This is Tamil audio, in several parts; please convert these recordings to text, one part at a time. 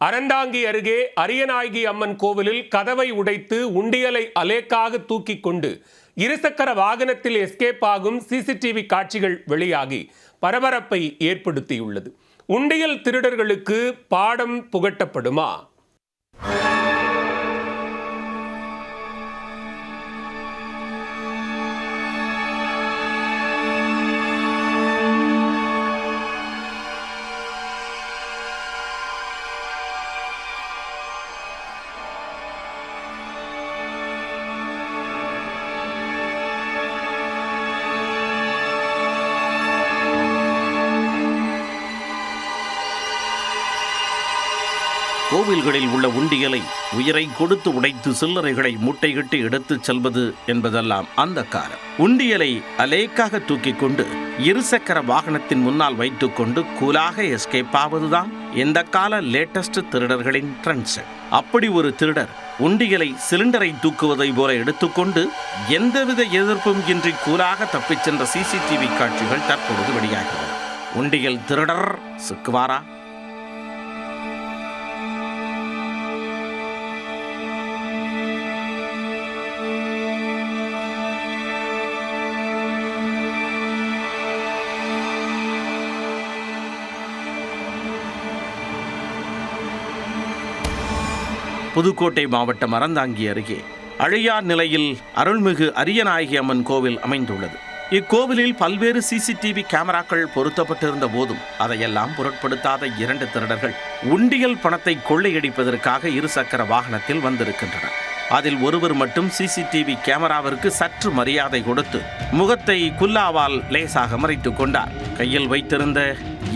அறந்தாங்கி அருகே அரியநாயகி அம்மன் கோவிலில் கதவை உடைத்து உண்டியலை அலேக்காக தூக்கி கொண்டு இருசக்கர வாகனத்தில் எஸ்கேப் ஆகும் சிசிடிவி காட்சிகள் வெளியாகி பரபரப்பை ஏற்படுத்தியுள்ளது. உண்டியல் திருடர்களுக்கு பாடம் புகட்டப்படுமா? கோவில்களில் உள்ள உண்டியலை உயிரை கொடுத்து உடைத்து சில்லறைகளை முட்டையிட்டு எடுத்துச் செல்வது என்பதெல்லாம் அந்த காலம். உண்டியலை அலேக்காக தூக்கிக் கொண்டு இருசக்கர வாகனத்தின் முன்னால் வைத்துக் கொண்டு கூலாக எஸ்கேப் ஆவதுதான் இந்த கால லேட்டஸ்ட் திருடர்களின் ட்ரெண்ட்ஸ். அப்படி ஒரு திருடர் உண்டியலை சிலிண்டரை தூக்குவதை போல எடுத்துக்கொண்டு எந்தவித எதிர்ப்பும் இன்றி கூலாக தப்பிச் சென்ற சிசிடிவி காட்சிகள் தற்பொழுது வெளியாகிறது. உண்டியல் திருடர் சிக்குவாரா? புதுக்கோட்டை மாவட்டம் அறந்தாங்கி அருகே அழியார் நிலையில் அருள்மிகு அரியநாயகி அம்மன் கோவில் அமைந்துள்ளது. இக்கோவிலில் பல்வேறு சிசிடிவி கேமராக்கள் பொருத்தப்பட்டிருந்த போதும் அதையெல்லாம் பொருட்படுத்தாத 2 திருடர்கள் உண்டியல் பணத்தை கொள்ளையடிப்பதற்காக இருசக்கர வாகனத்தில் வந்திருக்கின்றனர். அதில் ஒருவர் மட்டும் சிசிடிவி கேமராவிற்கு சற்று மரியாதை கொடுத்து முகத்தை குல்லாவால் லேசாக மறைத்துக் கொண்டார். கையில் வைத்திருந்த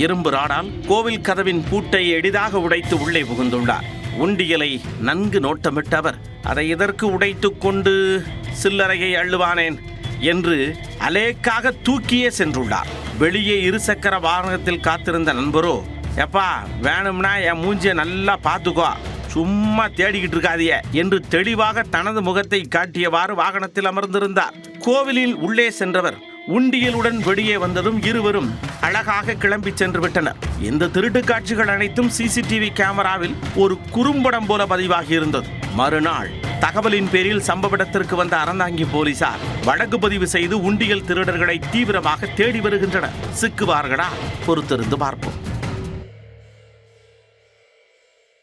இரும்பு ராடால் கோவில் கதவின் பூட்டை எளிதாக உடைத்து உள்ளே புகுந்துள்ளார். உண்டியலை நன்கு நோட்டமிட்டவர் அதை எதற்கு உடைத்துக் கொண்டு சில்லறையை அள்ளுவானேன் என்று அலேக்காக தூக்கியே சென்றுள்ளார். வெளியே இருசக்கர வாகனத்தில் காத்திருந்த நண்பரோ, எப்பா வேணும்னா என் மூஞ்சியை நல்லா பார்த்துக்கோ, சும்மா தேடிக்கிட்டு இருக்காதிய என்று தெளிவாக தனது முகத்தை காட்டியவாறு வாகனத்தில் அமர்ந்திருந்தார். கோவிலில் உள்ளே சென்றவர் உண்டியலுடன் வெளியே வந்ததும் இருவரும் அழகாக கிளம்பி சென்று விட்டனர். இந்த திருட்டு காட்சிகள் அனைத்தும் சிசிடிவி கேமராவில் ஒரு குறும்படம் போல பதிவாகி இருந்தது. மறுநாள் தகவலின் பேரில் சம்பவ இடத்திற்கு வந்த அறந்தாங்கி போலீசார் வழக்கு பதிவு செய்து உண்டியல் திருடர்களை தீவிரமாக தேடி வருகின்றனர். சிக்குவார்களா? பொறுத்திருந்து பார்ப்போம்.